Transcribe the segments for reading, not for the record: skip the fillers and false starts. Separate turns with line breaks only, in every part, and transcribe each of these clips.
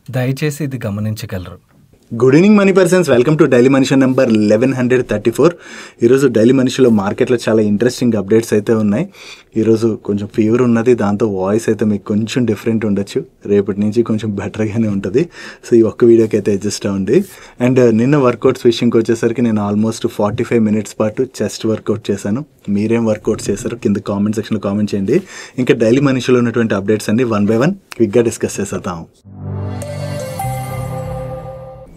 దయచేసి ఇది గమనించగలరు.
Good evening money persons, welcome to daily మనిషి నెంబర్ 1134. ఈరోజు డైలీ మనిషిలో మార్కెట్లో చాలా ఇంట్రెస్టింగ్ అప్డేట్స్ అయితే ఉన్నాయి. ఈరోజు కొంచెం ఫీవర్ ఉన్నది, దాంతో వాయిస్ అయితే మీకు కొంచెం డిఫరెంట్ ఉండొచ్చు. రేపటి నుంచి కొంచెం బెటర్గానే ఉంటుంది. సో ఈ ఒక్క వీడియోకి అయితే అడ్జస్ట్ అవ్వండి. అండ్ నిన్న వర్కౌట్స్ విషయంకి వచ్చేసరికి నేను ఆల్మోస్ట్ 45 minutes పాటు చెస్ట్ వర్కౌట్ చేశాను. మీరేం వర్కౌట్ చేశారు కింద కామెంట్ సెక్షన్లో కామెంట్ చేయండి. ఇంకా డైలీ మనిషిలో ఉన్నటువంటి అప్డేట్స్ అన్ని 1 by 1 క్విక్గా డిస్కస్ చేసేద్దాం.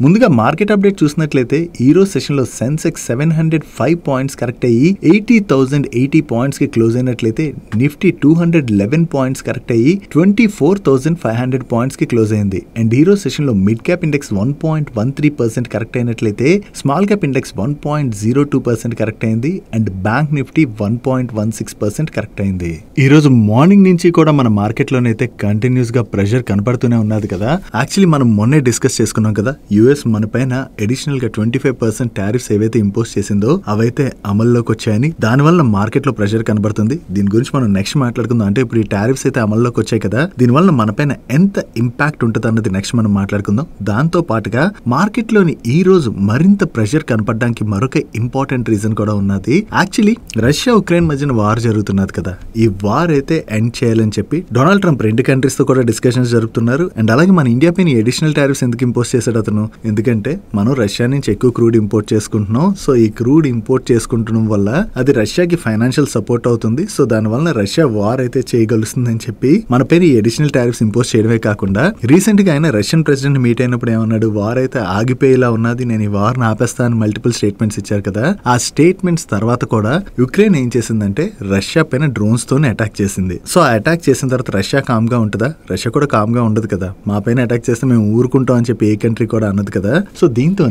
ముందుగా మార్కెట్ అప్డేట్ చూసినట్లయితే ఈ రోజు సెషన్లో సెన్సెక్స్ 705 పాయింట్స్ కరెక్ట్ అయ్యి 80,080 పాయింట్స్కి క్లోజ్ అయినట్లయితే నిఫ్టీ 211 పాయింట్స్ కరెక్ట్ అయ్యి 24,500 పాయింట్స్కి క్లోజ్ అయింది. అండ్ ఈ రోజు సెషన్లో మిడ్ క్యాప్ ఇండెక్స్ 1.13% కరెక్ట్ అయినట్లయితే స్మాల్ క్యాప్ ఇండెక్స్ 1.02% కరెక్ట్ అయింది. అండ్ బ్యాంక్ నిఫ్టీ 1.16% కరెక్ట్ అయింది. ఈ రోజు మార్నింగ్ నుంచి కూడా మన మార్కెట్లోనైతే కంటిన్యూస్ గా ప్రెషర్ కనపడుతూనే ఉన్నది కదా. యాక్చువల్లీ మనం మొన్నే డిస్కస్ చేసుకున్నాం కదా, యుఎస్ మన పైన అడిషనల్ గా 25% టారిఫ్స్ ఏవైతే ఇంపోజ్ చేసిందో అవైతే అమల్లోకి వచ్చాయని, దానివల్ల మార్కెట్ లో ప్రెషర్ కనబడుతుంది. దీని గురించి మనం నెక్స్ట్ మాట్లాడుకుందాం. అంటే ఇప్పుడు ఈ టారిఫ్స్ అయితే అమల్లోకి వచ్చాయి కదా, దీనివల్ల మన పైన ఎంత ఇంపాక్ట్ ఉంటుంది అన్నది నెక్స్ట్ మనం మాట్లాడుకుందాం. దాంతో పాటుగా మార్కెట్ లోని ఈ రోజు మరింత ప్రెషర్ కనపడడానికి మరొక ఇంపార్టెంట్ రీజన్ కూడా ఉన్నది. యాక్చువల్లీ రష్యా ఉక్రెయిన్ మధ్యన వార్ జరుగుతున్నది కదా, ఈ వార్ అయితే ఎండ్ చేయాలని చెప్పి డొనాల్డ్ ట్రంప్ 2 కంట్రీస్ తో కూడా డిస్కషన్స్ జరుపుతున్నారు. అండ్ అలాగే మన ఇండియా పైన అడిషనల్ టారిఫ్స్ ఎందుకు ఇంపోజ్ చేశాడు అతను? ఎందుకంటే మనం రష్యా నుంచి ఎక్కువ క్రూడ్ ఇంపోర్ట్ చేసుకుంటున్నాం. సో ఈ క్రూడ్ ఇంపోర్ట్ చేసుకుంటడం వల్ల అది రష్యాకి ఫైనాన్షియల్ సపోర్ట్ అవుతుంది. సో దాని వల్ల రష్యా వార్ అయితే చేయగలుస్తుంది అని చెప్పి మన పైన ఈ అడిషనల్ టారిఫ్స్ ఇంపోజ్ చేయడమే కాకుండా రీసెంట్ గా ఆయన రష్యన్ ప్రెసిడెంట్ మీట్ అయినప్పుడు ఏమన్నాడు, వార్ అయితే ఆగిపోయేలా ఉన్నది, నేను ఈ వార్ ఆపేస్తాను మల్టిపుల్ స్టేట్మెంట్స్ ఇచ్చారు కదా. ఆ స్టేట్మెంట్స్ తర్వాత కూడా యుక్రెయిన్ ఏం చేసిందంటే రష్యా పైన డ్రోన్స్ తోనే అటాక్ చేసింది. సో ఆ అటాక్ చేసిన తర్వాత రష్యా కామ్ గా ఉంటుందా? రష్యా కూడా కామ్ గా ఉండదు కదా. మా పైన అటాక్ చేస్తే మేము ఊరుకుంటాం అని చెప్పి ఏ కంట్రీ కూడా అన్నది కదా. సో దీంతో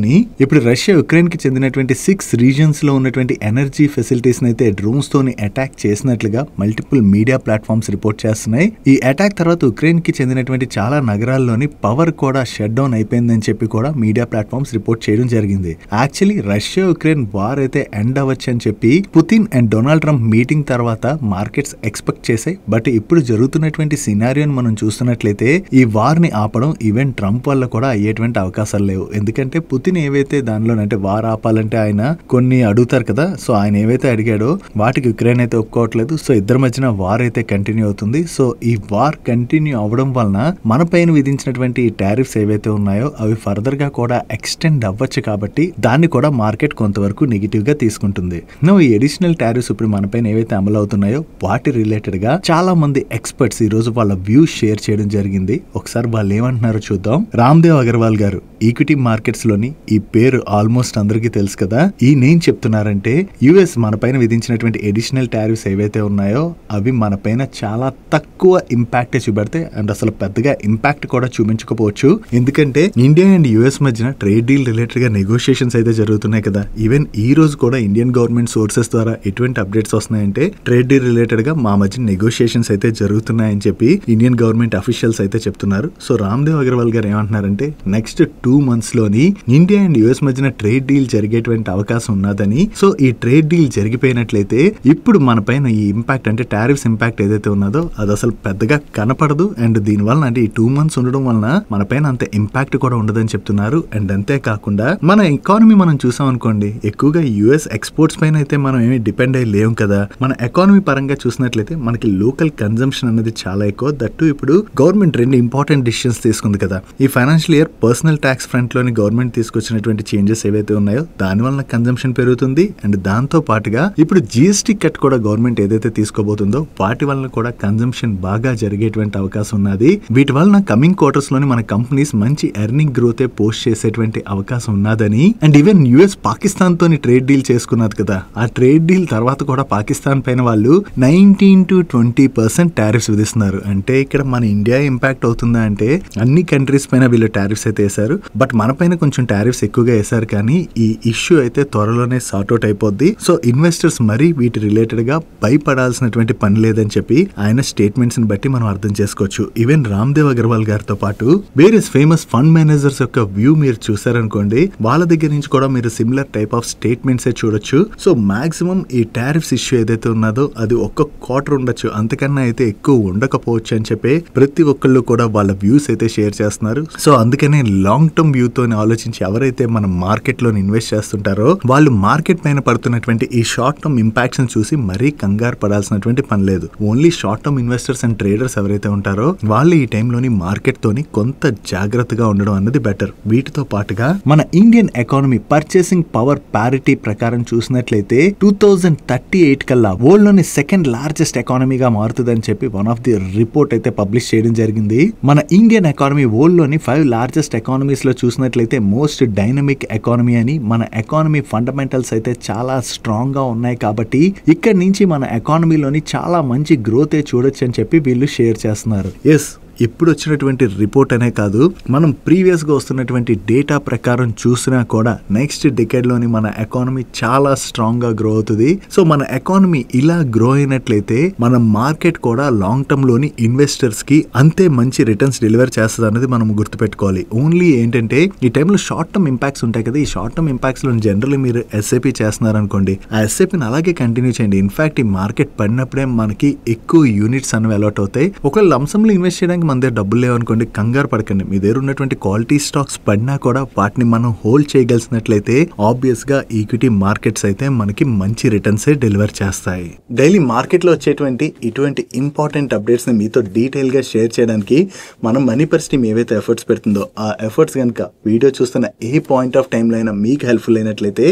ఇప్పుడు రష్యా యుక్రెయిన్ కి చెందినటువంటి 6 రీజన్స్ లో ఉన్నటువంటి ఎనర్జీ ఫెసిలిటీస్ అయితే డ్రోన్స్ తోని అటాక్ చేసినట్లుగా మల్టిపుల్ మీడియా ప్లాట్ఫామ్స్ రిపోర్ట్ చేస్తున్నాయి. ఈ అటాక్ తర్వాత యుక్రెయిన్ కి చెందినటువంటి చాలా నగరాల్లోని పవర్ కూడా షట్ డౌన్ అయిపోయిందని చెప్పి కూడా మీడియా ప్లాట్ఫామ్స్ రిపోర్ట్ చేయడం జరిగింది. యాక్చువల్లీ రష్యా యుక్రెయిన్ వార్ అయితే ఎండ్ అవ్వచ్చు అని చెప్పి Putin and Donald Trump meeting తర్వాత మార్కెట్స్ ఎక్స్పెక్ట్ చేశాయి. బట్ ఇప్పుడు జరుగుతున్నటువంటి సినారియోని మనం చూస్తున్నట్లయితే ఈ వార్ ని ఆపడం ఈవెన్ ట్రంప్ వల్ల కూడా అయ్యేటువంటి అవకాశాలు లేవు. ఎందుకంటే పుతిన్ ఏవైతే దానిలో అంటే వార్ ఆపాలంటే ఆయన కొన్ని అడుగుతారు కదా. సో ఆయన ఏవైతే అడిగాడో వాటికి యుక్రెయిన్ అయితే ఒప్పుకోవట్లేదు. సో ఇద్దరి మధ్యన వార్ అయితే కంటిన్యూ అవుతుంది. సో ఈ వార్ కంటిన్యూ అవడం వలన మన పైన విధించినటువంటి టారిఫ్స్ ఏవైతే ఉన్నాయో అవి ఫర్దర్ గా కూడా ఎక్స్టెండ్ అవ్వచ్చు. కాబట్టి దాన్ని కూడా మార్కెట్ కొంతవరకు నెగిటివ్ గా తీసుకుంటుంది. ఈ అడిషనల్ టారిఫ్స్ ఇప్పుడు మన పైన ఏవైతే అమలు అవుతున్నాయో వాటి రిలేటెడ్ గా చాలా మంది ఎక్స్పర్ట్స్ ఈ రోజు వాళ్ళ వ్యూస్ షేర్ చేయడం జరిగింది. ఒకసారి వాళ్ళు ఏమంటున్నారో చూద్దాం. రామ్దేవ్ అగర్వాల్ గారు ఈక్విటీ మార్కెట్స్ లోని ఈ పేరు ఆల్మోస్ట్ అందరికీ తెలుసు కదా. ఈ నేను చెప్తున్నారంటే యుఎస్ మన పైన విధించినటువంటి అడిషనల్ టారిఫ్స్ ఏవైతే ఉన్నాయో అవి మన పైన చాలా తక్కువ ఇంపాక్ట్ చూపెడితే అండ్ అసలు పెద్దగా ఇంపాక్ట్ కూడా చూపించకపోవచ్చు. ఎందుకంటే ఇండియా అండ్ యుఎస్ మధ్యన ట్రేడ్ డీల్ రిలేటెడ్ గా నెగోషియేషన్స్ అయితే జరుగుతున్నాయి కదా. ఈవెన్ ఈ రోజు కూడా ఇండియన్ గవర్నమెంట్ సోర్సెస్ ద్వారా ఎటువంటి అప్డేట్స్ వస్తున్నాయంటే ట్రేడ్ డీల్ రిలేటెడ్ గా మా మధ్య నెగోషియేషన్స్ అయితే జరుగుతున్నాయని చెప్పి ఇండియన్ గవర్నమెంట్ అఫీషియల్స్ అయితే చెప్తున్నారు. సో రామ్దేవ్ అగర్వాల్ గారు ఏమంటున్నారంటే నెక్స్ట్ 2 months లోని ఇండియా అండ్ యుఎస్ మధ్యన ట్రేడ్ డీల్ జరిగేటువంటి అవకాశం ఉన్నదని. సో ఈ ట్రేడ్ డీల్ జరిగిపోయినట్లయితే ఇప్పుడు మన పైన ఈ ఇంపాక్ట్ అంటే టారిఫ్స్ ఇంపాక్ట్ ఏదైతే ఉన్నదో అది అసలు పెద్దగా కనపడదు. అండ్ దీని వలన అంటే ఈ 2 months ఉండడం వలన మన పైన అంత ఇంపాక్ట్ కూడా ఉండదని చెప్తున్నారు. అండ్ అంతేకాకుండా మన ఎకానమీ మనం చూసాం అనుకోండి, ఎక్కువగా యుఎస్ ఎక్స్పోర్ట్స్ పైన అయితే మనం ఏమి డిపెండ్ అయ్యి లేవు కదా. మన ఎకానమీ పరంగా చూసినట్లయితే మనకి లోకల్ కన్జంప్షన్ అనేది చాలా ఎక్కువ. దట్టు ఇప్పుడు గవర్నమెంట్ 2 ఇంపార్టెంట్ డిసిషన్స్ తీసుకుంది కదా. ఈ financial year personal tax front లోని గవర్నమెంట్ తీసుకొచ్చినటువంటి చేంజెస్ ఏవైతే ఉన్నాయో దాని వలన కన్జంప్షన్ పెరుగుతుంది. అండ్ దాంతో పాటుగా ఇప్పుడు జిఎస్టీ కట్ కూడా గవర్నమెంట్ ఏదైతే తీసుకోబోతుందో వాటి వలన కూడా కన్జంప్షన్ బాగా జరిగేటువంటి అవకాశం ఉన్నది. వీటి వలన కమింగ్ క్వార్టర్స్ లోని మన కంపెనీస్ మంచి ఎర్నింగ్ గ్రోత్ పోస్ట్ చేసేటువంటి అవకాశం ఉన్నదని. అండ్ ఈవెన్ యుఎస్ పాకిస్తాన్ తోని ట్రేడ్ డీల్ చేసుకున్నది కదా, ఆ ట్రేడ్ డీల్ తర్వాత కూడా పాకిస్తాన్ పైన వాళ్ళు 19 to 20% టారిఫ్స్ విధిస్తున్నారు. అంటే ఇక్కడ మన ఇండియా ఇంపాక్ట్ అవుతుందా అంటే అన్ని కంట్రీస్ పైన వీళ్ళు టారిఫ్స్ అయితే వేశారు. బట్ మన పైన కొంచెం టారిఫ్స్ ఎక్కువగా వేశారు, కానీ ఈ ఇష్యూ అయితే త్వరలోనే సార్ట్అవుట్ అయిపోద్ది. సో ఇన్వెస్టర్స్ మరీ వీటి రిలేటెడ్ గా భయపడాల్సినటువంటి పని లేదని చెప్పి ఆయన స్టేట్మెంట్స్ ని బట్టి మనం అర్థం చేసుకోవచ్చు. ఈవెన్ రామ్దేవ్ అగర్వాల్ గారితో పాటు వేరియస్ ఫేమస్ ఫండ్ మేనేజర్స్ యొక్క వ్యూ మీరు చూసారనుకోండి, వాళ్ళ దగ్గర నుంచి కూడా మీరు సిమిలర్ టైప్ ఆఫ్ స్టేట్మెంట్స్ చూడొచ్చు. సో మాక్సిమం ఈ టారిఫ్స్ ఇష్యూ ఏదైతే ఉన్నదో అది ఒక్క క్వార్టర్ ఉండొచ్చు, అంతకన్నా అయితే ఎక్కువ ఉండకపోవచ్చు అని చెప్పి ప్రతి ఒక్కళ్ళు కూడా వాళ్ళ వ్యూస్ అయితే షేర్ చేస్తున్నారు. సో అందుకనే లాంగ్ టర్మ్ వ్యూ తో ఆలోచించి ఎవరైతే మన మార్కెట్ లో ఇన్వెస్ట్ చేస్తుంటారో వాళ్ళు మార్కెట్ పైన పడుతున్నటువంటి ఈ షార్ట్ టర్మ్ ఇంపాక్ట్స్ చూసి మరీ కంగారు పడాల్సినటువంటి పని లేదు. Only short term investors and traders ఎవరైతే ఉంటారో వాళ్ళు ఈ టైంలోని మార్కెట్ తోని కొంత జాగ్రత్తగా ఉండడం అన్నది బెటర్. వీటితో పాటుగా మన Indian economy purchasing power parity ప్రకారం చూసినట్లయితే 2038 కల్లా వరల్డ్ లోని సెకండ్ లార్జెస్ట్ ఎకానమీగా మారుతుందని చెప్పి వన్ ఆఫ్ ది రిపోర్ట్ అయితే పబ్లిష్ చేయడం జరిగింది. మన ఇండియన్ ఎకానమీ వరల్డ్ లోని 5 లార్జెస్ట్ ఎకానమీస్ లో చూసినట్లయితే మోస్ట్ డైనమిక్ ఎకానమీ అని, మన ఎకానమీ ఫండమెంటల్స్ అయితే చాలా స్ట్రాంగ్ గా ఉన్నాయి కాబట్టి ఇక్కడ నుంచి మన ఎకానమీలోని చాలా మంచి గ్రోత్ చూడొచ్చు అని చెప్పి వీళ్ళు షేర్ చేస్తున్నారు. ఎస్, ఇప్పుడు వచ్చినటువంటి రిపోర్ట్ అనే కాదు, మనం ప్రీవియస్ గా వస్తున్నటువంటి డేటా ప్రకారం చూసినా కూడా నెక్స్ట్ డికేడ్ లోని మన ఎకానమీ చాలా స్ట్రాంగ్ గా గ్రో అవుతుంది. సో మన ఎకానమీ ఇలా గ్రో అయినట్లయితే మన మార్కెట్ కూడా లాంగ్ టర్మ్ లోని ఇన్వెస్టర్స్ కి అంతే మంచి రిటర్న్స్ డెలివర్ చేస్తుంది అనేది మనం గుర్తుపెట్టుకోవాలి. ఓన్లీ ఏంటంటే ఈ టైంలో షార్ట్ టర్మ్ ఇంపాక్ట్స్ ఉంటాయి కదా, ఈ షార్ట్ టర్మ్ ఇంపాక్ట్స్ లో జనరల్లీ మీరు ఎస్ఐపి చేస్తున్నారు అనుకోండి, ఆ ఎస్ఐపిని అలాగే కంటిన్యూ చేయండి. ఇన్ఫాక్ట్ ఈ మార్కెట్ పడినప్పుడే మనకి ఎక్కువ యూనిట్స్ అనేవి అలాట్ అవుతాయి. ఒకవేళ లంసంలో ఇన్వెస్ట్ చేయడానికి మన దగ్గర డబ్బులు లేవనుకోండి, కంగారు పడకండి. మీ దగ్గర ఉన్నటువంటి క్వాలిటీ స్టాక్స్ పడినా కూడా వాటిని మనం హోల్డ్ చేయగలిసినట్లయితే ఆబ్వియస్ గా ఈక్విటీ మార్కెట్స్ అయితే మనకి మంచి రిటర్న్స్ డెలివర్ చేస్తాయి. డైలీ మార్కెట్ లో వచ్చేటువంటి ఇటువంటి ఇంపార్టెంట్ అప్డేట్స్ ని మీతో డీటెయిల్ గా షేర్ చేయడానికి మనం మనీ పర్స్ టీమ్ ఏవైతే ఎఫర్ట్స్ పెడుతుందో ఆ ఎఫర్ట్స్ కనుక వీడియో చూస్తున్న ఏ పాయింట్ ఆఫ్ టైంలో అయినా మీకు హెల్ప్ఫుల్ అయినట్లయితే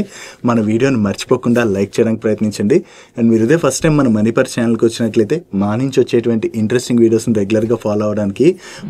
మన వీడియోని మర్చిపోకుండా లైక్ చేయడానికి ప్రయత్నించండి. అండ్ మీరు ఇదే ఫస్ట్ టైం మన మనీ పర్స్ ఛానల్కి వచ్చినట్లయితే మా నుంచి వచ్చేటువంటి ఇంట్రెస్టింగ్ వీడియోస్ని రెగ్యులర్గా ఫాలో అవడానికి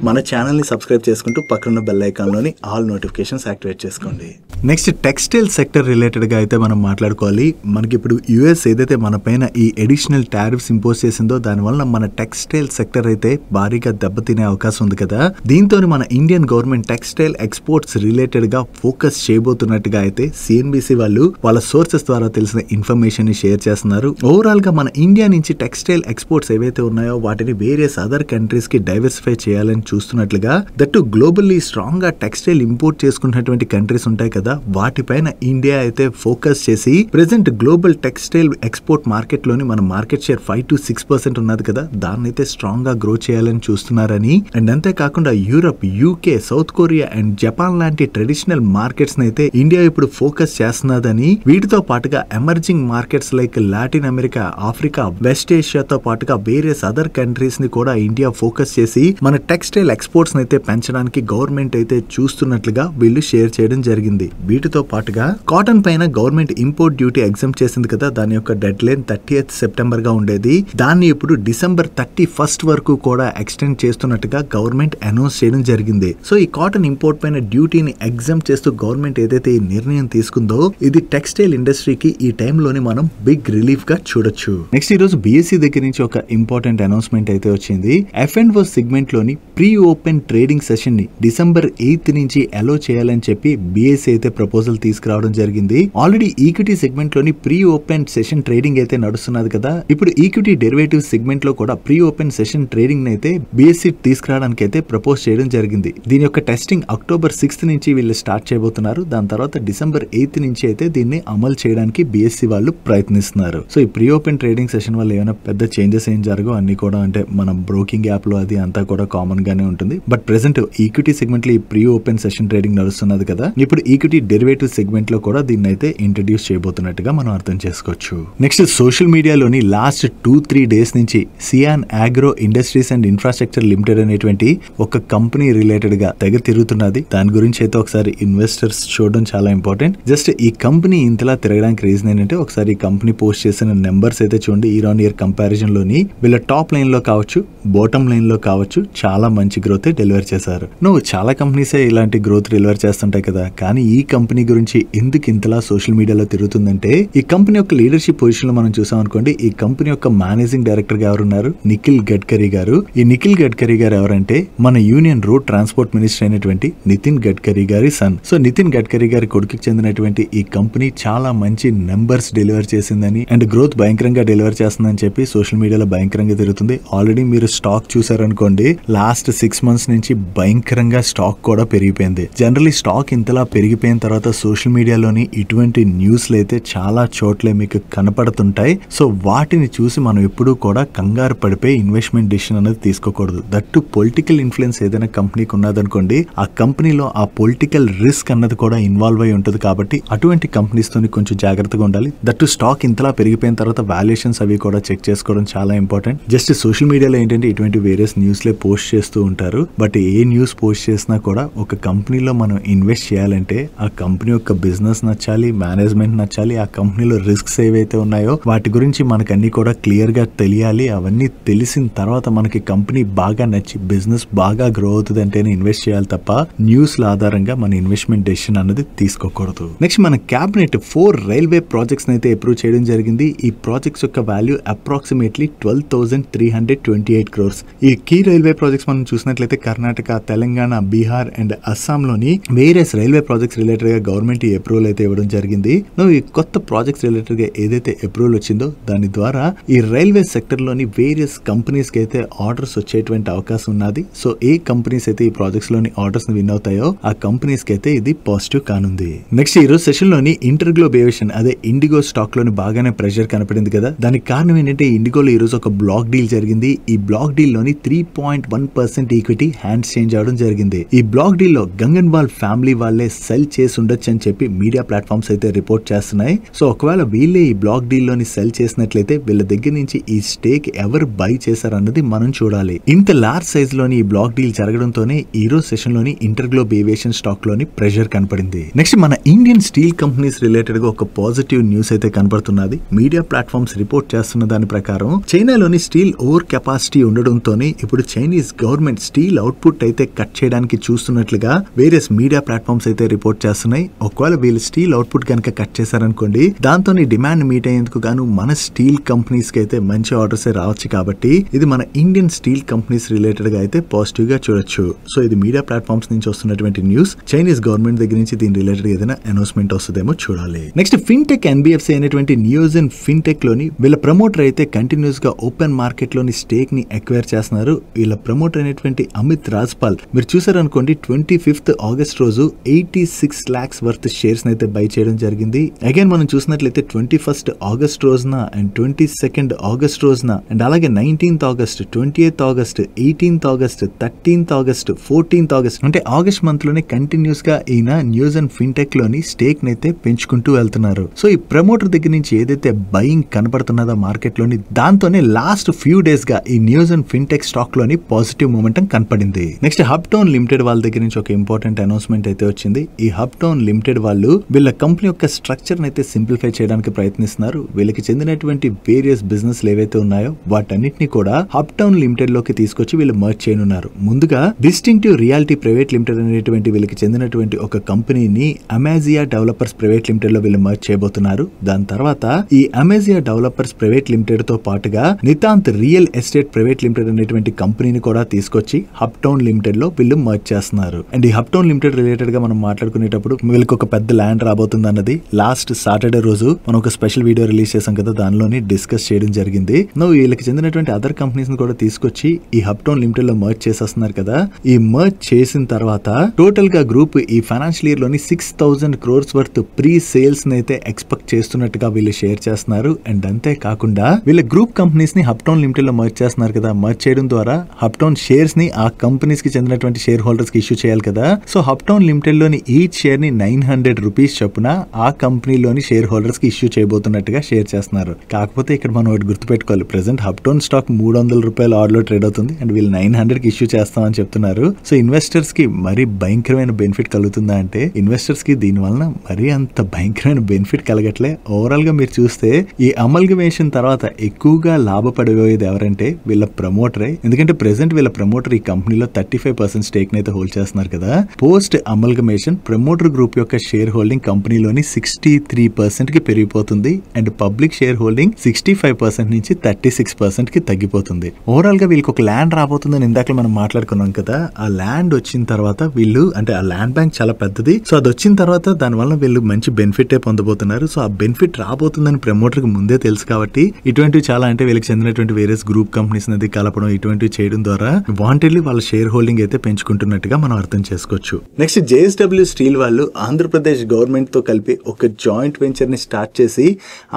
మన ఛానల్ని సబ్స్క్రైబ్ చేసుకుంటూ పక్కన బెల్ ఐకాన్లోని ఆల్ నోటిఫికేషన్స్ యాక్టివేట్ చేసుకోండి. నెక్స్ట్ టెక్స్టైల్ సెక్టర్ రిలేటెడ్గా అయితే మనం మాట్లాడుకోవాలి. మనకి ఇప్పుడు యూఎస్ ఏదైతే మన పైన ఈ అడిషనల్ టారిఫ్స్ ఇంపోజ్ చేసిందో దానివల్ల మన టెక్స్టైల్ సెక్టర్ అయితే భారీగా దెబ్బతినే అవకాశం ఉంది కదా. దీంతో మన ఇండియన్ గవర్నమెంట్ టెక్స్టైల్ ఎక్స్పోర్ట్స్ రిలేటెడ్గా ఫోకస్ చేయబోతున్నట్టుగా అయితే సిఎన్బిసి వాళ్ళు వాళ్ళ సోర్సెస్ ద్వారా తెలిసిన ఇన్ఫర్మేషన్ ని షేర్ చేస్తున్నారు. ఓవరాల్ గా మన ఇండియా నుంచి టెక్స్టైల్ ఎక్స్పోర్ట్స్ ఏవైతే ఉన్నాయో వాటిని వేరియస్ అదర్ కంట్రీస్ కి డైవర్సిఫై చేయాలని చూస్తున్నట్లుగా, దట్టు గ్లోబల్లీ స్ట్రాంగ్ గా టెక్స్టైల్ ఇంపోర్ట్ చేసుకున్నటువంటి కంట్రీస్ ఉంటాయి కదా, వాటిపైన ఇండియా అయితే ఫోకస్ చేసి present global textile export market లోని మన మార్కెట్ షేర్ 5 to 6% ఉన్నది కదా, దాన్ని అయితే స్ట్రాంగ్ గా గ్రో చేయాలని చూస్తున్నారని. అండ్ అంతేకాకుండా Europe, UK, South Korea and Japan లాంటి ట్రెడిషనల్ మార్కెట్స్ అయితే ఇండియా ఇప్పుడు ఫోకస్ చేస్తున్నదని, వీటితో పాటుగా emerging markets like Latin America, Africa, West ఏషియాతో పాటుగా వేరియస్ అదర్ కంట్రీస్ ని కూడా ఇండియా ఫోకస్ చేసి మన టెక్స్టైల్ ఎక్స్పోర్ట్స్ అయితే పెంచడానికి గవర్నమెంట్ అయితే చూస్తున్నట్లుగా వీళ్ళు షేర్ చేయడం జరిగింది. వీటితో పాటుగా కాటన్ పైన గవర్నమెంట్ ఇంపోర్ట్ డ్యూటీ ఎగ్జామ్ చేసింది కదా, దాని యొక్క డెడ్ లైన్ 30th సెప్టెంబర్ గా ఉండేది, దాన్ని ఇప్పుడు December 31st వరకు కూడా ఎక్స్టెండ్ చేస్తున్నట్టుగా గవర్నమెంట్ అనౌన్స్ చేయడం జరిగింది. సో ఈ కాటన్ ఇంపోర్ట్ పైన డ్యూటీని ఎగ్జామ్ చేస్తూ గవర్నమెంట్ ఏదైతే ఈ నిర్ణయం తీసుకుందో ఇది టెక్స్టైల్ ఇండస్ట్రీకి ఈ టైంలోని మనం బిగ్ రిలీఫ్ గా చూడొచ్చు. నెక్స్ట్ ఈ రోజు బిఎస్సి దగ్గర నుంచి ఒక ఇంపార్టెంట్ అనౌన్స్మెంట్ అయితే వచ్చింది. F&O సెగ్మెంట్ లోని ప్రీ ఓపెన్ ట్రేడింగ్ సెషన్ ని December 8th నుంచి అలో చేయాలని చెప్పి బిఎస్సి అయితే ప్రపోజల్ తీసుకురావడం జరిగింది. ఆల్రెడీ ఈక్విటీ సెగ్మెంట్ లోని ప్రీ ఓపెన్ సెషన్ ట్రేడింగ్ అయితే నడుస్తున్నది కదా, ఇప్పుడు ఈక్విటీ డెరివేటివ్ సెగ్మెంట్ లో కూడా ప్రీ ఓపెన్ సెషన్ ట్రేడింగ్ అయితే బిఎస్సి తీసుకురావడానికి అయితే ప్రపోజ్ చేయడం జరిగింది. దీని యొక్క టెస్టింగ్ October 6th నుంచి వీళ్ళు స్టార్ట్ చేయబోతున్నారు. దాని తర్వాత December 8th నుంచి అయితే దీన్ని అమలు చేయడానికి బిఎస్సి వాళ్ళు ప్రయత్నిస్తున్నారు. సో ఈ ప్రీ ఓపెన్ ట్రేడింగ్ సెషన్ వల్ల ఏమైనా పెద్ద చేంజెస్ ఏం జరగవు, అన్ని కూడా అంటే మన బ్రోకింగ్ యాప్ లో అది అంతా కూడా కామన్ గానే ఉంటుంది. బట్ ప్రెసెంట్ ఈక్విటీ సెగ్మెంట్ లో ఈ ప్రీ ఓపెన్ సెషన్ ట్రేడింగ్ నడుస్తున్నది కదా, ఇప్పుడు ఈక్విటీ డెరివేటివ్ సెగ్మెంట్ లో కూడా దీన్ని అయితే ఇంట్రడ్యూస్ చేయబోతున్నట్టుగా మనం అర్థం చేసుకోవచ్చు. నెక్స్ట్ సోషల్ మీడియాలోని లాస్ట్ 2-3 డేస్ నుంచి cyan agro industries and infrastructure limited అనేటువంటి ఒక కంపెనీ రిలేటెడ్ గా తెగ తిరుగుతున్నది. దాని గురించి అయితే ఒకసారి ఇన్వెస్టర్స్ చూడడం చాలా ఇంపార్టెంట్. జస్ట్ ఈ కంపెనీ ఇంతలా తిరగడానికి రీజన్ ఏంటంటే ఒకసారి ఈ కంపెనీ పోస్ట్ చేసిన నెంబర్స్ అయితే చూడండి. ఇయర్ ఆన్ ఇయర్ కంపారిజన్ లోని వీళ్ళ టాప్ లైన్ లో కావచ్చు, బాటమ్ లైన్ లో కావచ్చు, చెప్పుకోవచ్చు. చాలా మంచి గ్రోత్ డెలివర్ చేశారు. నువ్వు చాలా కంపెనీసే ఇలాంటి గ్రోత్ డెలివర్ చేస్తుంటాయి కదా, కానీ ఈ కంపెనీ గురించి ఎందుకు ఇంతలా సోషల్ మీడియాలో తిరుగుతుందంటే, ఈ కంపెనీ యొక్క లీడర్షిప్ పొజిషన్ లో మనం చూసాం అనుకోండి, ఈ కంపెనీ యొక్క మేనేజింగ్ డైరెక్టర్ గా ఎవరున్నారు, నిఖిల్ గడ్కరీ గారు. ఈ నిఖిల్ గడ్కరీ గారు ఎవరంటే మన యూనియన్ రోడ్ ట్రాన్స్పోర్ట్ మినిస్టర్ అయినటువంటి నితిన్ గడ్కరీ గారి సన్. సో నితిన్ గడ్కరీ గారి కొడుకుకి చెందినటువంటి ఈ కంపెనీ చాలా మంచి నెంబర్స్ డెలివర్ చేసిందని అండ్ గ్రోత్ భయంకరంగా డెలివర్ చేస్తుందని చెప్పి సోషల్ మీడియాలో భయంకరంగా తిరుగుతుంది. ఆల్రెడీ మీరు స్టాక్ చూసారనుకోండి, లాస్ట్ 6 months నుంచి భయంకరంగా స్టాక్ కూడా పెరిగిపోయింది. జనరల్లీ స్టాక్ ఇంతలా పెరిగిపోయిన తర్వాత సోషల్ మీడియాలోని ఇటువంటి న్యూస్లు అయితే చాలా చోట్లే మీకు కనపడుతుంటాయి. సో వాటిని చూసి మనం ఎప్పుడూ కూడా కంగారు పడిపోయి ఇన్వెస్ట్మెంట్ డిసిషన్ అనేది తీసుకోకూడదు. దట్టు పొలిటికల్ ఇన్ఫ్లుయెన్స్ ఏదైనా కంపెనీకి ఉన్నదనుకోండి, ఆ కంపెనీలో ఆ పొలిటికల్ రిస్క్ అన్నది కూడా ఇన్వాల్వ్ అయి ఉంటుంది. కాబట్టి అటువంటి కంపెనీస్ తోని కొంచెం జాగ్రత్తగా ఉండాలి. దట్టు స్టాక్ ఇంతలా పెరిగిపోయిన తర్వాత వాల్యుయేషన్స్ అవి కూడా చెక్ చేసుకోవడం చాలా ఇంపార్టెంట్. జస్ట్ సోషల్ మీడియాలో ఏంటంటే ఇటువంటి వేరియస్ న్యూస్లే పోస్ట్ చేస్తూ ఉంటారు. బట్ ఏ న్యూస్ పోస్ట్ చేసినా కూడా ఒక కంపెనీలో మనం ఇన్వెస్ట్ చేయాలంటే ఆ కంపెనీ యొక్క బిజినెస్ నచ్చాలి, మేనేజ్మెంట్ నచ్చాలి, ఆ కంపెనీలో రిస్క్స్ ఏవైతే ఉన్నాయో వాటి గురించి మనకు అన్ని కూడా క్లియర్ గా తెలియాలి. అవన్నీ తెలిసిన తర్వాత మనకి కంపెనీ బాగా నచ్చి బిజినెస్ బాగా గ్రో అవుతుంది అంటేనే ఇన్వెస్ట్ చేయాలి తప్ప న్యూస్ల ఆధారంగా మన ఇన్వెస్ట్మెంట్ డెసిషన్ అనేది తీసుకోకూడదు. నెక్స్ట్ మన క్యాబినెట్ 4 రైల్వే ప్రాజెక్ట్స్ అయితే అప్రూవ్ చేయడం జరిగింది. ఈ ప్రాజెక్ట్స్ యొక్క వాల్యూ అప్రాక్సిమేట్లీ 12,328 crores. ఈ కీ రైల్వే ప్రాజెక్ట్స్ మనం చూసినట్లయితే కర్ణాటక, తెలంగాణ, బీహార్ అండ్ అస్సాం లోని వేరియస్ రైల్వే ప్రాజెక్ట్స్ రిలేటెడ్ గా గవర్నమెంట్ ఈ అప్రూవల్ అయితే ఇవ్వడం జరిగింది. ఈ కొత్త ప్రాజెక్ట్స్ రిలేటెడ్ గా ఏదైతే అప్రూవల్ వచ్చిందో దాని ద్వారా ఈ రైల్వే సెక్టర్ లోని వేరియస్ కంపెనీస్ కి అయితే ఆర్డర్స్ వచ్చేటువంటి అవకాశం ఉన్నది. సో ఏ కంపెనీస్ అయితే ఈ ప్రాజెక్ట్స్ లోని ఆర్డర్స్ ని విన్ అవుతాయో ఆ కంపెనీస్ కి అయితే ఇది పాజిటివ్ కానుంది. నెక్స్ట్ ఈ రోజు సెషన్ లోని ఇంటర్గ్లోబ్ ఏవియేషన్ అదే ఇండిగో స్టాక్ లోని బాగానే ప్రెషర్ కనపడింది కదా. దానికి కారణం ఏంటంటే ఇండిగోలో ఈ రోజు ఒక బ్లాక్ డీల్ జరిగింది. ఈ బ్లాక్ డీల్ లోని 3.1% ఈక్విటీ హ్యాండ్స్ చేంజ్ అవడం జరిగింది. ఈ బ్లాక్ డీల్ లో గంగన్వాల్ ఫ్యామిలీ వాళ్ళే సెల్ చేసి ఉండొచ్చు అని చెప్పి మీడియా ప్లాట్ఫామ్స్ అయితే రిపోర్ట్ చేస్తున్నాయి. సో ఒకవేళ వీళ్ళే ఈ బ్లాక్ డీల్ లోని సెల్ చేసినట్లయితే వీళ్ళ దగ్గర నుంచి ఈ స్టేక్ ఎవరు బై చేశారన్నది మనం చూడాలి. ఇంత లార్జ్ సైజ్ లోని ఈ బ్లాక్ డీల్ జరగడంతోనే ఈ రోజు సెషన్ లోని ఇంటర్గ్లోబ్ ఏవియేషన్ స్టాక్ లోని ప్రెషర్ కనపడింది. నెక్స్ట్ మన ఇండియన్ స్టీల్ కంపెనీస్ రిలేటెడ్ గా ఒక పాజిటివ్ న్యూస్ అయితే కనపడుతున్నది. మీడియా ప్లాట్ఫామ్స్ రిపోర్ట్ చేస్తున్న దాని ప్రకారం చైనాలోని స్టీల్ ఓవర్ కెపాసిటీ ఉండడంతోనే ఇప్పుడు చైనీస్ గవర్నమెంట్ స్టీల్ అవుట్పుట్ అయితే కట్ చేయడానికి చూస్తున్నట్లుగా వేరియస్ మీడియా ప్లాట్ఫామ్స్ అయితే రిపోర్ట్ చేస్తున్నాయి. ఒకవేళ వీళ్ళు స్టీల్ అవుట్పుట్ కనుక కట్ చేశారనుకోండి, దాంతో డిమాండ్ మీట్ అయ్యేందుకు గాను మన స్టీల్ కంపెనీస్ కి అయితే మంచి ఆర్డర్స్ రావచ్చు. కాబట్టి ఇది మన ఇండియన్ స్టీల్ కంపెనీస్ రిలేటెడ్ గా అయితే పాజిటివ్ గా చూడొచ్చు. సో ఇది మీడియా ప్లాట్ఫామ్స్ నుంచి వస్తున్నటువంటి న్యూస్. చైనీస్ గవర్నమెంట్ దగ్గర నుంచి దీని రిలేటెడ్ ఏదైనా అనౌన్స్మెంట్ వస్తుందేమో చూడాలి. నెక్స్ట్ ఫిన్టెక్ ఎన్బిఎఫ్సి అయినటువంటి నియోజన్ ఫిన్టెక్ లోని వీళ్ళ ప్రమోటర్ అయితే కంటిన్యూస్ గా ఓపెన్ మార్కెట్ లోని స్టేక్ ని అక్వైర్ చేస్తున్నారు. వీళ్ళ ప్రమోటర్ అయినటువంటి అమిత్ రాజ్పాల్ మీరు చూసారనుకోండి, 25th August రోజు 86 lakhs వర్త్ షేర్స్ అయితే బై చేయడం జరిగింది. అగైన్ మనం చూసినట్లయితే 21st August రోజున అండ్ 22nd August రోజున అండ్ అలాగే 19th August, 28th August, 18th August, 13th August, 14th August అంటే ఆగస్ట్ మంత్ లోనే కంటిన్యూస్ గా ఈయన న్యూజన్ ఫిన్టెక్ లోని స్టేక్ నైతే పెంచుకుంటూ వెళ్తున్నారు. సో ఈ ప్రమోటర్ దగ్గర నుంచి ఏదైతే బయింగ్ కనపడుతున్నదో మార్కెట్ లోని, దాంతోనే లాస్ట్ ఫ్యూ డేస్ గా ఈ న్యూజన్ ఫిన్టెక్ స్టాక్ లోని పాజిటివ్ మూమెంటం కనపడింది. నెక్స్ట్ హబ్టౌన్ లిమిటెడ్ వాళ్ళ దగ్గర నుంచి ఒక ఇంపార్టెంట్ అనౌన్స్మెంట్ అయితే వచ్చింది. ఈ హబ్టౌన్ లిమిటెడ్ వాళ్ళు వీళ్ళ కంపెనీ యొక్క స్ట్రక్చర్ అయితే సింప్లిఫై చేయడానికి ప్రయత్నిస్తున్నారు. వీళ్ళకి చెందినటువంటి వేరియస్ బిజినెస్ ఏవైతే ఉన్నాయో వాటన్నిటిని కూడా హబ్టౌన్ లిమిటెడ్ లోకి తీసుకొచ్చి వీళ్ళు మర్జ్ చేయనున్నారు. ముందుగా డిస్టింక్టివ్ రియాలిటీ ప్రైవేట్ లిమిటెడ్ అనేటువంటి వీళ్ళకి చెందినటువంటి ఒక కంపెనీని అమెజియా డెవలపర్స్ ప్రైవేట్ లిమిటెడ్ లో వీళ్ళు మర్జ్ చేయబోతున్నారు. దాని తర్వాత ఈ అమెజియా డెవలపర్స్ ప్రైవేట్ లిమిటెడ్ తో పాటుగా నితాంత్ రియల్ ఎస్టేట్ ప్రైవేట్ లిమిటెడ్ అనేటువంటి కంపెనీని కూడా తీసుకొచ్చి హబ్టౌన్ లిమిటెడ్ లో వీళ్ళు మర్జ్ చేస్తున్నారు. అండ్ ఈ హబ్టౌన్ లిమిటెడ్ రిలేటెడ్ గా మనం మాట్లాడుకునేటప్పుడు వీళ్ళకి ఒక పెద్ద ల్యాండ్ రాబోతుంది అన్నది లాస్ట్ సాటర్డే రోజు మనం ఒక స్పెషల్ వీడియో రిలీజ్ చేసాం కదా, దానిలోని డిస్కస్ చేయడం జరిగింది. వీళ్ళకి చెందినటువంటి అదర్ కంపెనీస్ ని కూడా తీసుకొచ్చి ఈ హబ్టౌన్ లిమిటెడ్ లో మర్జ్ చేసేస్తున్నారు కదా. ఈ మర్జ్ చేసిన తర్వాత టోటల్ గా గ్రూప్ ఈ ఫైనాన్షియల్ ఇయర్ లోని 6,000 crores వర్త్ ప్రీ సేల్స్ అయితే ఎక్స్పెక్ట్ చేస్తున్నట్టుగా వీళ్ళు షేర్ చేస్తున్నారు. అండ్ అంతే కాకుండా వీళ్ళ గ్రూప్ కంపెనీస్ ని హబ్టౌన్ లిమిటెడ్ లో మర్జ్ చేస్తున్నారు కదా. మర్జ్ చేయడం ద్వారా హబ్టౌన్ షేర్స్ ని ఆ కంపెనీస్ కి చెందినటువంటి షేర్ హోల్డర్స్ కి ఇష్యూ చేయాలి కదా. సో హబ్టౌన్ లిమిటెడ్ లోని ఈచ్ షేర్ ని 900 rupees చొప్పున ఆ కంపెనీలోని షేర్ హోల్డర్స్ కి ఇష్యూ చేయబోతున్నట్టుగా షేర్ చేస్తున్నారు. కాకపోతే ఇక్కడ మనం ఒకటి గుర్తుపెట్టుకోవాలి, ప్రెసెంట్ హబ్టౌన్ స్టాక్ 300 రూపాయల ఆర్డర్ ట్రేడ్ అవుతుంది అండ్ వీళ్ళు 900 కి ఇష్యూ చేస్తామని చెప్తున్నారు. సో ఇన్వెస్టర్స్ కి మరీ భయంకరమైన బెనిఫిట్ కలుగుతుందా అంటే ఇన్వెస్టర్స్ కి దీని వలన మరీ అంత భయంకరమైన బెనిఫిట్ కలగట్లే. ఓవరాల్ గా మీరు చూస్తే ఈ అమల్గమేషన్ తర్వాత ఎక్కువగా లాభపడిపోయేది ఎవరంటే వీళ్ళ ప్రమోటరే. ఎందుకంటే ప్రెసెంట్ వీళ్ళ ప్రమోటర్ ఈ కంపెనీలో 35% స్టేక్ అయితే హోల్డ్ చేస్తున్నారు కదా. పోస్ట్ అమల్గమేషన్ ప్రమోటర్ గ్రూప్ యొక్క షేర్ హోల్డింగ్ కంపెనీలోని 63% కి పెరిగిపోతుంది అండ్ పబ్లిక్ షేర్ హోల్డింగ్ 65% నుంచి 36% కి తగ్గిపోతుంది. ఓవరాల్ గా వీళ్ళకి ఒక ల్యాండ్ రాబోతుందని ఇందాక మనం మాట్లాడుకున్నాం కదా. ఆ ల్యాండ్ వచ్చిన తర్వాత వీళ్ళు అంటే ఆ ల్యాండ్ బ్యాంక్ చాలా పెద్దది. సో అది వచ్చిన తర్వాత దానివల్ల వీళ్ళు మంచి బెనిఫిట్ పొందబోతున్నారు. సో ఆ బెనిఫిట్ రాబోతుందని ప్రమోటర్ కి ముందే తెలుసు కాబట్టి ఇటువంటివి చాలా అంటే వీళ్ళకి చెందినటువంటి వేరియస్ గ్రూప్ కంపెనీస్ అనేది కలపడం ఇటువంటివి చేయడం ద్వారా వాంటెడ్లీ వాళ్ళ షేర్ హోల్డింగ్ అయితే పెంచుకుంటున్నట్టుగా మనం అర్థం చేసుకోవచ్చు. నెక్స్ట్ JSW స్టీల్ వాళ్ళు ఆంధ్రప్రదేశ్ గవర్నమెంట్ తో కలిపి ఒక జాయింట్ వెంచర్ ని స్టార్ట్ చేసి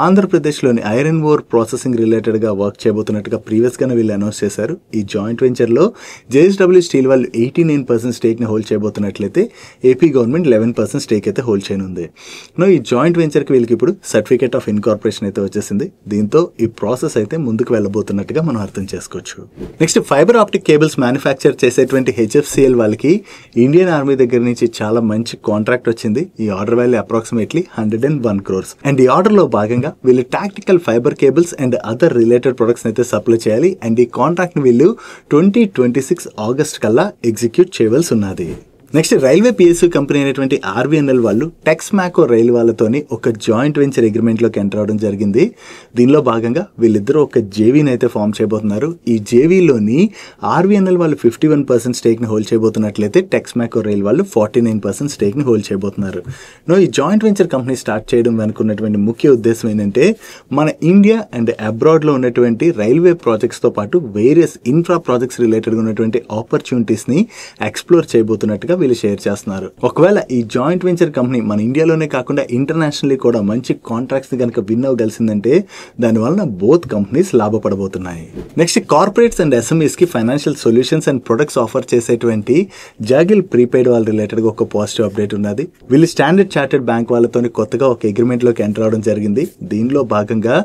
ఆంధ్రప్రదేశ్ లోని ఐరన్ ఓర్ ప్రాసెసింగ్ రిలేటెడ్ గా వర్క్ చేయబోతున్నట్టుగా ప్రీవియస్ గానే వీళ్ళు అనౌన్స్ చేశారు. ఈ జాయింట్ వెంచర్ లో JSW స్టీల్ వాళ్ళు 89% స్టేక్ ని హోల్డ్ చేయబోతున్నట్లయితే ఏపీ గవర్నమెంట్ 11% స్టేక్ అయితే హోల్డ్ చేయనుంది. ఈ జాయింట్ వెంచర్ కి వీళ్ళకి ఇప్పుడు సర్టిఫికేట్ ఆఫ్ ఇన్కార్పొరేషన్ అయితే వచ్చేసింది. దీంతో ఈ ప్రాసెస్ అయితే ముందుకు వెళ్ళబోతున్నట్టుగా మనం అర్థం చేసుకోవచ్చు. Next fibre optic cables manufacture చేసేటువంటి HFCL వాళ్ళకి ఇండియన్ ఆర్మీ దగ్గర నుంచి చాలా మంచి కాంట్రాక్ట్ వచ్చింది. ఈ order value approximately 101 crores. And ఈ ఆర్డర్ లో భాగంగా వీళ్ళు tactical fibre cables and other related products అయితే సప్లై చేయాలి. అండ్ ఈ కాంట్రాక్ట్ ని వీళ్ళు 2026 ఆగస్ట్ కల్లా ఎగ్జిక్యూట్ చేయవలసి ఉన్నది. నెక్స్ట్ రైల్వే PSU కంపెనీ అయినటువంటి RVNL వాళ్ళు టెక్స్మాకో రైల్ వాళ్ళతోని ఒక జాయింట్ వెంచర్ అగ్రిమెంట్ లోకి ఎంటర్ అవడం జరిగింది. దీనిలో భాగంగా వీళ్ళిద్దరూ ఒక జేవీని అయితే ఫామ్ చేయబోతున్నారు. ఈ జేవీలోని RVNL వాళ్ళు 51% స్టేక్ ని హోల్డ్ చేయబోతున్నట్లయితే టెక్స్మాకో రైల్ వాళ్ళు 49% స్టేక్ ని హోల్డ్ చేయబోతున్నారు. ఈ జాయింట్ వెంచర్ కంపెనీ స్టార్ట్ చేయడం వెనుకున్నటువంటి ముఖ్య ఉద్దేశం ఏంటంటే మన ఇండియా అండ్ అబ్రాడ్ లో ఉన్నటువంటి రైల్వే ప్రాజెక్ట్స్ తో పాటు వేరియస్ ఇన్ఫ్రా ప్రాజెక్ట్స్ రిలేటెడ్ గా ఉన్నటువంటి ఆపర్చునిటీస్ ని ఎక్స్ప్లోర్ చేయబోతున్నట్టుగా వీళ్ళు షేర్ చేస్తున్నారు. ఒకవేళ ఈ జాయింట్ వెంచర్ కంపెనీ మన ఇండియాలోనే కాకుండా ఇంటర్నేషనల్లీ కూడా మంచి కాంట్రాక్ట్స్ ని కనుక విన్ అవ్వగలిసిందంటే దానివల్ల బోత్ కంపెనీస్ లాభపడబోతున్నాయి. నెక్స్ట్ కార్పొరేట్స్ అండ్ SMEs కి financial solutions and products offer చేసేటువంటి జాగిల్ ప్రీపెయిడ్ వాళ్ళ రిలేటెడ్ గా ఒక పాజిటివ్ అప్డేట్ ఉన్నది. వీళ్ళు స్టాండర్డ్ చార్టెడ్ బ్యాంక్ వాళ్ళతో కొత్తగా ఒక అగ్రిమెంట్ లోకి ఎంటర్ అవడం జరిగింది. దీనిలో భాగంగా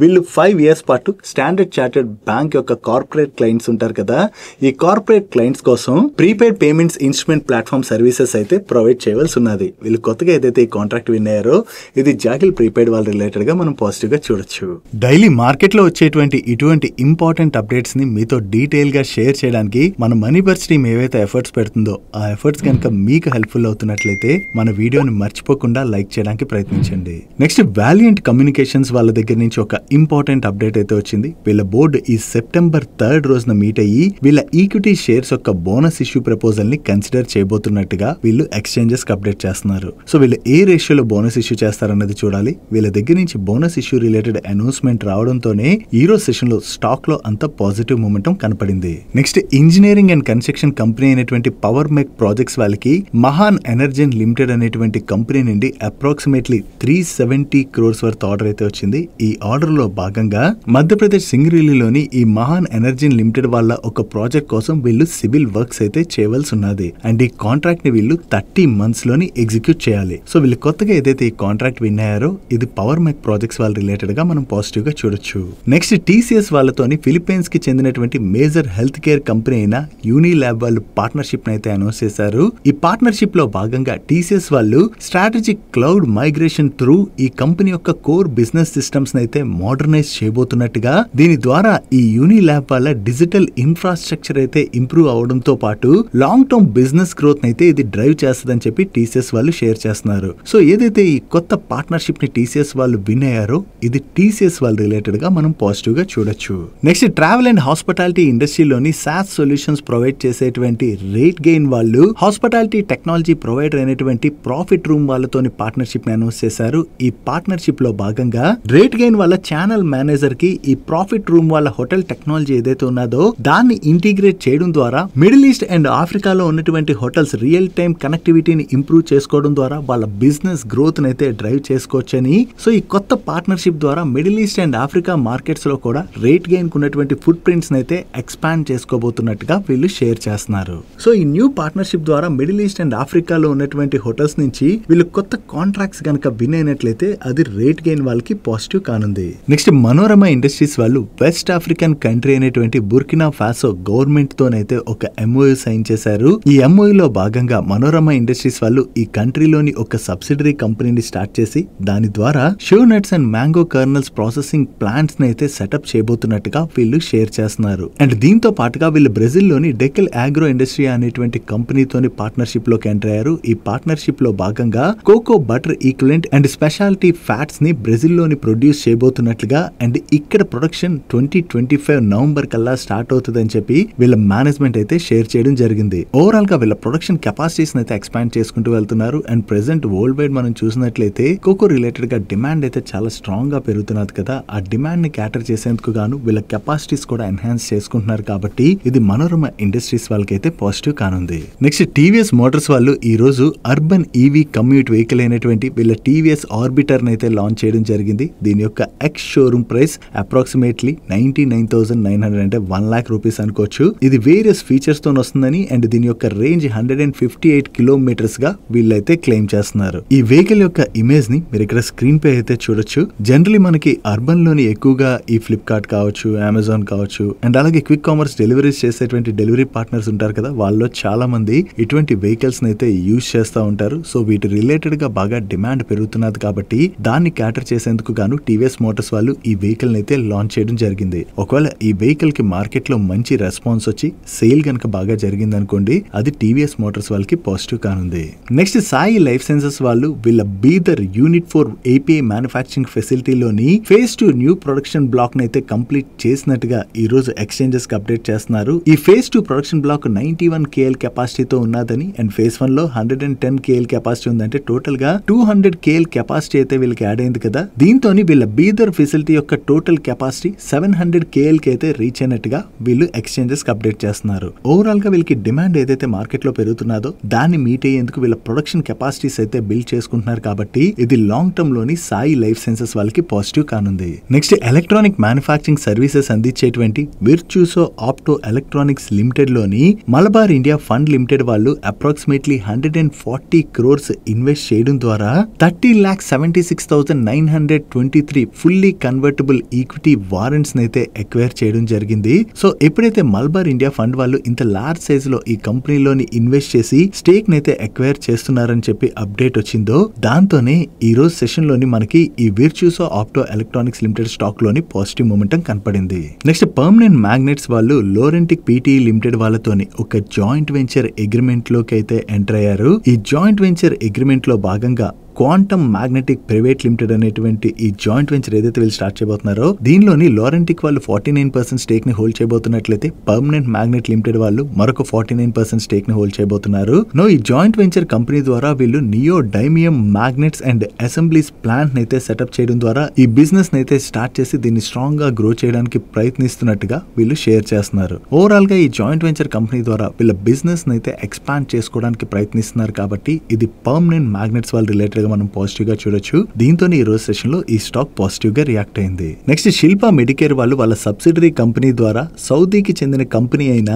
వీళ్ళు 5 years పాటు స్టాండర్డ్ చార్టెడ్ బ్యాంక్ యొక్క కార్పొరేట్ క్లయింట్స్ ఉంటారు కదా, ఈ కార్పొరేట్ క్లయింట్స్ కోసం prepaid payments instrument platform services అయితే ప్రొవైడ్ చేయవలసి ఉన్నది. వీళ్ళు కొత్తగా ఏదైతే ఈ కాంట్రాక్ట్ విన్ అయ్యారో ఇది జాగిల్ ప్రీపెయిడ్ వాళ్ళ రిలేటెడ్ గా మనం పాజిటివ్ గా చూడొచ్చు. డైలీ మార్కెట్ లో వచ్చేటువంటి ఇటువంటి ఇంపార్టెంట్ అప్డేట్స్ ని మీతో డీటెయిల్ గా షేర్ చేయడానికి మన మనీ బర్డ్స్ టీమ్ ఏవైతే ఎఫర్ట్స్ పెడుతుందో ఆ ఎఫర్ట్స్ కనుక మీకు హెల్ప్ఫుల్ అవుతున్నట్లయితే మన వీడియోని మర్చిపోకుండా లైక్ చేయడానికి ప్రయత్నించండి. నెక్స్ట్ వాలియంట్ కమ్యూనికేషన్స్ వాళ్ళ దగ్గర నుంచి ఒక ఇంపార్టెంట్ అప్డేట్ అయితే వచ్చింది. వీళ్ళ బోర్డు ఈ September 3rd రోజున మీట్ అయ్యి వీళ్ళ ఈక్విటీ షేర్స్ యొక్క బోనస్ ఇష్యూ ప్రపోజల్ ని కన్సిడర్ చేయబోతున్నట్టుగా వీళ్ళు ఎక్స్చేంజెస్ కి అప్డేట్ చేస్తున్నారు. సో వీళ్ళు ఏ రేషియోలో బోనస్ ఇష్యూ చేస్తారన్నది చూడాలి. వీళ్ళ దగ్గర నుంచి బోనస్ ఇష్యూ రిలేటెడ్ అనౌన్స్మెంట్ రావడంతోనే ఈ రోజు సెషన్ లో స్టాక్ లో అంత పాజిటివ్ మూమెంటం కనపడింది. Next engineering and construction company అయినటువంటి పవర్ మెక్ ప్రాజెక్ట్స్ వాళ్ళకి మహాన్ ఎనర్జన్ లిమిటెడ్ అనేటువంటి కంపెనీ నుండి అప్రాక్సిమేట్లీ 370 crores వర్త్ ఆర్డర్ అయితే వచ్చింది. ఈ ఆర్డర్ లో భాగంగా మధ్యప్రదేశ్ సింగరేలిలోని ఈ మహాన్ ఎనర్జన్ లిమిటెడ్ వాళ్ళ ఒక ప్రాజెక్ట్ కోసం వీళ్ళు సివిల్ వర్క్స్ అయితే చేయవలసి ఉన్నది. అండ్ ఈ కాంట్రాక్ట్ ని వీళ్ళు 30 months లోని ఎగ్జిక్యూట్ చేయాలి. సో వీళ్ళు కొత్తగా ఏదైతే ఈ కాంట్రాక్ట్ విన్ అయ్యారో ఇది పవర్ మెక్ ప్రాజెక్ట్స్ వాళ్ళ రిలేటెడ్ గా మనం పాజిటివ్ గా చూడొచ్చు. నెక్స్ట్ TCS వాళ్ళతోని ఫిలిప్పైన్స్ కి చెందినటువంటి మేజర్ హెల్త్ కేర్ కంపెనీ అయిన యూనిలాబ్ వాళ్ళు పార్ట్నర్షిప్ అయితే అనౌన్స్ చేశారు. ఈ పార్ట్నర్షిప్ లో భాగంగా TCS వాళ్ళు స్ట్రాటజిక్ క్లౌడ్ మైగ్రేషన్ త్రూ ఈ కంపెనీ యొక్క కోర్ బిజినెస్ సిస్టమ్స్ అయితే మోడర్నైజ్ చేయబోతున్నట్టుగా, దీని ద్వారా ఈ యూనిలాబ్ వాళ్ళ డిజిటల్ ఇన్ఫ్రాస్ట్రక్చర్ అయితే ఇంప్రూవ్ అవడంతో పాటు లాంగ్ టర్మ్ బిజినెస్ గ్రోత్ అయితే ఇది డ్రైవ్ చేస్తుందని చెప్పి TCS వాళ్ళు షేర్ చేస్తున్నారు. సో ఏదైతే ఈ కొత్త పార్ట్నర్షిప్ ని TCS వాళ్ళు విన్ అయ్యారో ఇది TCS వాళ్ళ రిలేటెడ్ గా మనం పాజిటివ్ గా చూడొచ్చు. నెక్స్ట్ ట్రావెల్ అండ్ హాస్పిటాలిటీ ఇండస్ట్రీలోని SaaS సొల్యూషన్స్ ప్రొవైడ్ చేసేటువంటి రేట్ గెయిన్ వాళ్ళు హాస్పిటాలిటీ టెక్నాలజీ ప్రొవైడర్ అయినటువంటి ప్రాఫిట్ రూమ్ వాళ్ళతోని పార్ట్నర్షిప్ ని అనౌన్స్ చేశారు. ఈ పార్ట్నర్షిప్ లో భాగంగా రేట్ గెయిన్ వాళ్ళ ఛానల్ మేనేజర్ కి ఈ ప్రాఫిట్ రూమ్ వాళ్ళ హోటల్ టెక్నాలజీ ఏదైతే ఉన్నదో దాన్ని ఇంటిగ్రేట్ చేయడం ద్వారా మిడిల్ ఈస్ట్ అండ్ ఆఫ్రికాలో ఉన్నటువంటి హోటల్స్ రియల్ టైమ్ కనెక్టివిటీని ఇంప్రూవ్ చేసుకోవడం ద్వారా వాళ్ళ బిజినెస్ గ్రోత్ అయితే డ్రైవ్ చేసుకోవచ్చని, సో ఈ కొత్త పార్ట్నర్షిప్ ద్వారా middle east and Africa markets లో కూడా రేట్ గెయిన్ ఉన్నటువంటి ఫుట్ ప్రింట్స్ అయితే ఎక్స్పాండ్ చేసుకోబోతున్నట్టుగా వీళ్ళు షేర్ చేస్తున్నారు. సో ఈ న్యూ పార్ట్నర్షిప్ ద్వారా మిడిల్ ఈస్ట్ అండ్ ఆఫ్రికాలో ఉన్నటువంటి హోటల్స్ నుంచి వీళ్ళు కొత్త కాంట్రాక్ట్స్ కనుక విన్ అయినట్లయితే అది రేట్ గెయిన్ వాళ్ళకి పాజిటివ్ కానుంది. నెక్స్ట్ మనోరమ ఇండస్ట్రీస్ వాళ్ళు వెస్ట్ ఆఫ్రికన్ కంట్రీ అయినటువంటి బుర్కినా ఫాసో గవర్నమెంట్ తోనైతే ఒక MOU సైన్ చేశారు. ఈ MOU లో భాగంగా మనోరమ ఇండస్ట్రీస్ వాళ్ళు ఈ కంట్రీలోని ఒక సబ్సిడరీ కంపెనీని స్టార్ట్ చేసి దాని ద్వారా shoe nuts and mango kernels processing plants ని అయితే సెటప్ చేయబోతున్నట్టుగా వీళ్ళు షేర్ చేస్తున్నారు. అండ్ దీంతో పాటుగా వీళ్ళు బ్రెజిల్ లోని డెకెల్ ఆగ్రో ఇండస్ట్రీ అనేటువంటి కంపెనీతోని పార్ట్నర్షిప్ లోకి ఎంటర్ అయ్యారు. ఈ పార్ట్నర్షిప్ లో భాగంగా cocoa butter equivalent and speciality fats ని బ్రెజిల్ లోని ప్రొడ్యూస్ చేయబోతున్నట్లుగా అండ్ ఇక్కడ ప్రొడక్షన్ 2025 నవంబర్ కల్లా స్టార్ట్ అవుతుందని చెప్పి వీళ్ళ మేనేజ్మెంట్ అయితే షేర్ చేయడం జరిగింది. ఓవరాల్ గా వీళ్ళ ప్రొడక్షన్ కెపాసిటీస్ అయితే ఎక్స్పాండ్ చేసుకుంటూ వెళ్తున్నారు. అండ్ ప్రెసెంట్ వరల్డ్ వైడ్ మనం చూసినట్లయితే కోకో రిలేటెడ్ గా డిమాండ్ అయితే చాలా స్ట్రాంగ్ గా పెరుగుతున్నది కదా. ఆ డిమాండ్ ని క్యాటర్ చేసేందుకు గాను వీళ్ళ కెపాసిటీస్ కూడా ఎన్హాన్స్ చేసుకుంటున్నారు కాబట్టి ఇది మనోరమ ఇండస్ట్రీస్ వాళ్ళకైతే పాజిటివ్ కానుంది. నెక్స్ట్ టీవీఎస్ మోటార్స్ వాళ్ళు ఈ రోజు అర్బన్ ఈవీ కమ్యూట్ వెహికల్ అయినటువంటి వీళ్ళ టీవీఎస్ ఆర్బిటర్ అయితే లాంచ్ చేయడం జరిగింది. దీని యొక్క ఎక్స్ షోరూమ్ ప్రైస్ అప్రాక్సిమేట్లీ 99,900 అంటే 1 lakh రూపీస్ అనుకోవచ్చు. ఇది వేరియస్ ఫీచర్స్ తో వస్తుందని అండ్ దీని యొక్క రేంజ్ 158 కిలోమీటర్స్ గా వీళ్ళైతే క్లెయిమ్ చేస్తున్నారు. ఈ వెహికల్ యొక్క ఇమేజ్ ని మీరు ఇక్కడ స్క్రీన్ పై అయితే చూడొచ్చు. జనరలీ మనకి అర్బన్ లోని ఎక్కువగా ఈ ఫ్లిప్కార్ట్ కావచ్చు, అమెజాన్ కావచ్చు అండ్ అలాగే క్విక్ కామర్స్ డెలివరీస్ చేసేటువంటి డెలివరీ పార్ట్నర్స్ ఉంటారు కదా, వాళ్ళలో చాలా మంది ఇటువంటి వెహికల్స్ అయితే యూజ్ చేస్తూ ఉంటారు. సో వీటి రిలేటెడ్ గా బాగా డిమాండ్ పెరుగుతున్నది కాబట్టి దాన్ని క్యాటర్ చేసేందుకు గాను టీవీఎస్ మోటార్స్ వాళ్ళు ఈ వెహికల్ అయితే లాంచ్ చేయడం జరిగింది. ఒకవేళ ఈ వెహికల్ కి మార్కెట్ లో మంచి రెస్పాన్స్ వచ్చి సేల్ గనక బాగా జరిగింది అనుకోండి, అది టీవీఎస్ మోటార్స్ వాళ్ళకి పాజిటివ్ కానుంది. నెక్స్ట్ సాయి లైఫ్ సైన్సెస్ వాళ్ళు వీళ్ళ బీదర్ యూనిట్ 4 ఏపీఐ మ్యానుఫ్యాక్చరింగ్ ఫెసిలిటీలోని ఫేజ్ 2 న్యూ ప్రొడక్షన్ బ్లాక్ ని అయితే కంప్లీట్ చేసినట్టుగా ఈ రోజు ఎక్స్చేంజెస్ కి అప్డేట్ చేస్తున్నారు. ఈ ఫేజ్ 2 ప్రొడక్షన్ బ్లాక్ 91 KL కెపాసిటీతో ఉన్నదని అండ్ ఫేజ్ 1 లో 110 KL కెపాసిటీ ఉందంటే టోటల్ గా 200 KL కెపాసిటీ అయితే వీళ్ళకి యాడ్ అయింది కదా. దీంతో వీళ్ళ బీదర్ ఫెసిలిటీ యొక్క టోటల్ కెపాసిటీ 700 KL కి అయితే రీచ్ అయినట్టుగా వీళ్ళు ఎక్స్చేంజెస్ కి అప్డేట్ చేస్తున్నారు. ఓవరాల్ గా వీళ్ళకి డిమాండ్ ఏదైతే మార్కెట్ లో పెరుగుతున్నదో దాన్ని మీట్ అయ్యేందుకు వీళ్ళ ప్రొడక్షన్ కెపాసిటీస్ అయితే బిల్డ్ చేసుకుంటున్నారు కాబట్టి ఇది లాంగ్ టర్మ్ లోని సాయి లైఫ్ సైన్సెస్ వాళ్ళకి పాజిటివ్ కానుంది. నెక్స్ట్ ఎలక్ట్రానిక్ మ్యానుఫ్యాక్చరింగ్ సర్వీసెస్ అందించేటువంటి విర్చుసో ఆప్టో ఎలక్ట్రానిక్స్ లిమిటెడ్ లోని మలబార్ ఇండియా ఫండ్ లిమిటెడ్ వాళ్ళు అప్రాక్సిమేట్లీ 140 crores ఇన్వెస్ట్ చేయడం ద్వారా 30,76,923 ఫుల్లీ కన్వర్టబుల్ ఈక్విటీ వారెంట్స్ అయితే ఎక్వైర్ చేయడం జరిగింది. సో ఎప్పుడైతే మలబార్ ఇండియా ఫండ్ వాళ్ళు ఇంత లార్జ్ సైజ్ లో ఈ కంపెనీలోని ఇన్వెస్ట్ చేసి స్టేక్ నైతే ఎక్వైర్ చేస్తున్నారని చెప్పి అప్డేట్ వచ్చిందో దాంతోనే ఈ రోజు సెషన్ లోని మనకి ఈ విర్చుసో ఆప్టో ఎలక్ట్రానిక్స్ లిమిటెడ్ స్టాక్ లోని పాజిటివ్ మూమెంటం కనపడింది. నెక్స్ట్ పర్మనెంట్ మ్యాగ్నెట్స్ వాళ్ళు లోరెంటిక్ పీటీ లిమిటెడ్ వాళ్ళతోని ఒక జాయింట్ వెంచర్ అగ్రిమెంట్ లోకి అయితే ఎంటర్ అయ్యారు. ఈ జాయింట్ వెంచర్ అగ్రిమెంట్ లో భాగంగా క్వాంటమ్ మ్యాగ్నెటిక్ ప్రైవేట్ లిమిటెడ్ అనేటువంటి ఈ జాయింట్ వెంచర్ ఏదైతే వీళ్ళు స్టార్ట్ చేయబోతున్నారో దీనిలోని లోరెంటిక్ వాళ్ళు 49% స్టేక్ ని హోల్డ్ చేయబోతున్నట్లయితే పర్మనెంట్ మ్యాగ్నెట్ లిమిటెడ్ వాళ్ళు మరొక 49% స్టేక్ ని హోల్డ్ చేయబోతున్నారు. ఈ జాయింట్ వెంచర్ కంపెనీ ద్వారా వీళ్ళు neodymium magnets and assemblies plant నైతే సెటప్ చేయడం ద్వారా ఈ బిజినెస్ నైతే స్టార్ట్ చేసి దీన్ని స్ట్రాంగ్ గా గ్రో చేయడానికి ప్రయత్నిస్తున్నట్టుగా వీళ్ళు షేర్ చేస్తున్నారు. ఓవరాల్ గా ఈ జాయింట్ వెంచర్ కంపెనీ ద్వారా వీళ్ళ బిజినెస్ నైతే ఎక్స్పాండ్ చేసుకోవడానికి ప్రయత్నిస్తున్నారు కాబట్టి ఇది పర్మనెంట్ మ్యాగ్నెట్స్ వాళ్ళు రిలేటెడ్ మనం పాజిటివ్ గా చూడొచ్చు. దీంతో ఈ రోజు సెషన్ లో ఈ స్టాక్ పాజిటివ్ గా రియాక్ట్ అయింది. నెక్స్ట్ శిల్పా మెడికేర్ వాళ్ళు వాళ్ళ సబ్సిడరీ కంపెనీ ద్వారా సౌదీకి చెందిన కంపెనీ అయిన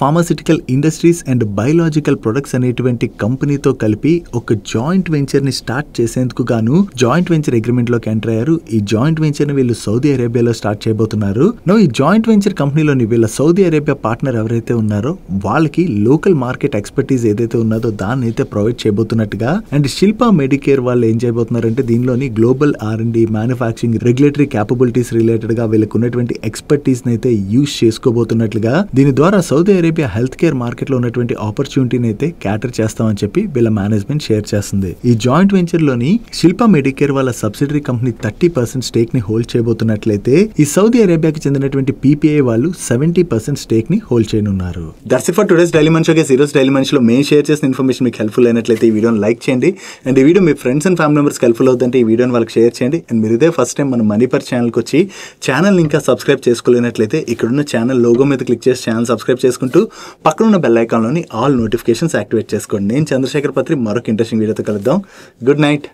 pharmaceutical industries and biological products అనేటువంటి కంపెనీతో కలిపి ఒక జాయింట్ వెంచర్ ని స్టార్ట్ చేసేందుకు గాను జాయింట్ వెంచర్ అగ్రిమెంట్ లోకి ఎంటర్ అయ్యారు. ఈ జాయింట్ వెంచర్ ని వీళ్ళు సౌదీ అరేబియాలో స్టార్ట్ చేయబోతున్నారు. ఈ జాయింట్ వెంచర్ కంపెనీలోని వీళ్ళ సౌదీ అరేబియా పార్ట్నర్ ఎవరైతే ఉన్నారో వాళ్ళకి లోకల్ మార్కెట్ ఎక్స్పర్టీస్ ఏదైతే ఉన్నదో దాన్ని అయితే ప్రొవైడ్ చేయబోతున్నట్టుగా అండ్ శిల్పా మెడికేర్ వాళ్ళు ఏం చేయబోతున్నారంటే దీనిలోని global R&D manufacturing regulatory capabilities related గా వీళ్ళకి ఉన్నటువంటి ఎక్స్పర్టీస్ అయితే యూజ్ చేసుకోబోతున్నట్లుగా దీని ద్వారా Saudi Arabia health care market లో ఉన్నటువంటి ఆపర్చునిటీని అయితే క్యాటర్ చేస్తామని చెప్పి వీళ్ళ మేనేజ్మెంట్ షేర్ చేస్తుంది. ఈ జాయింట్ వెంచర్ లోని శిల్పా మెడికేర్ వాళ్ళ సబ్సిడరీ కంపెనీ 30% స్టేక్ ని హోల్డ్ చేయబోతున్నట్లయితే ఈ సౌదీ అరేబియాకి చెందినటువంటి PPI వాళ్ళు 70% స్టేక్ ని హోల్డ్ చేయనున్నారు. That's it for today's daily munch. ఈ రోజు డైలీ మంచ్ లో మేము షేర్ చేసిన ఇన్ఫర్మేషన్ మీకు హెల్ప్ఫుల్ అయినట్లయితే ఈ వీడియోని లైక్ చేయండి అండ్ ఈ video me friends and family మెంబర్స్కి హెల్ప్ఫుల్ అవుతుంటే ఈ వీడియోని వాళ్ళకి షేర్ చేయండి. అండ్ మీరు ఇదే ఫస్ట్ టైం మన మనీపర్ ఛానల్కి వచ్చి ఛానల్ ఇంకా సబ్స్క్రైబ్ చేసుకోలేనట్లయితే ఇక్కడున్న ఛానల్ లోగో మీద క్లిక్ చేసి ఛానల్ సబ్స్క్రైబ్ చేసుకుంటూ పక్కనున్న బెల్ ఐకాన్లోని ఆల్ నోటిఫికేషన్స్ యాక్టివేట్ చేసుకోండి. నేను చంద్రశేఖర్ పత్రి మరొక ఇంట్రెస్టింగ్ వీడియోతో కలుద్దాం. Good night.